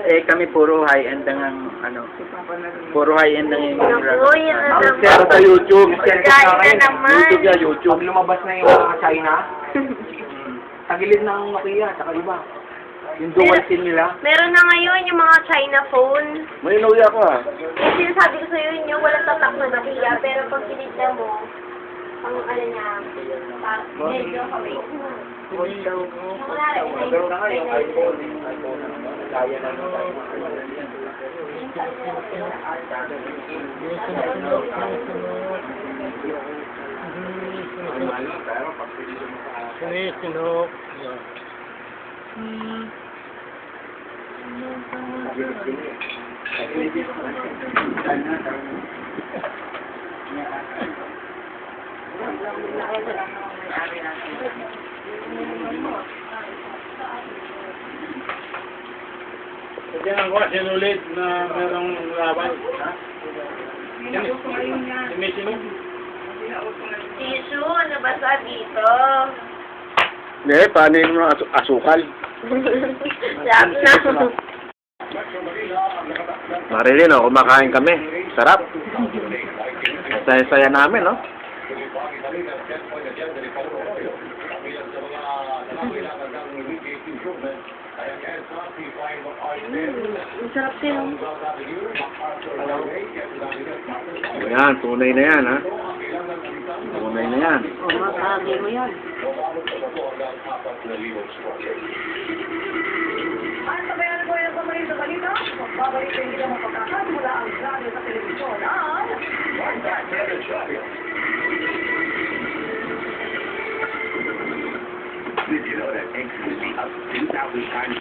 Eh, kami puro high-end ang, ano, puro high-end ang yung Naku, yun na Ang naman. share sa YouTube, share Kaya sa akin. na naman. YouTube na YouTube. Pag lumabas na yung mga China, sa gilid ng Nokia, tsaka iba. Yung dual SIM nila. Meron na ngayon yung mga China phone. May inuwi ako ah. Yung sinasabi ko sa'yo yun yung walang tatak na Nokia, pero pag tinignan mo, ang ano niya, medyo kami. Pero na nga yung iPhone. Kaya na nung Sinisinok. Kasi ang kwa, sinulit na merong laban. Sinisinok. Tissue, ano ba sa dito? Hindi, paano yung mga asukal? Sabi na. Marilyn, oh, kumakain kami. Sarap. Saya-saya namin, no? Ang sarap din. Ayan, tunay na yan, ha? Tunay na yan. Oo, masabi mo yan. At sabayan ko yung pamarin sa balita, magbabalik din nila mapagkakamula ang radio sa telebisyon ang Did you know that eggs can be up to 2,000 times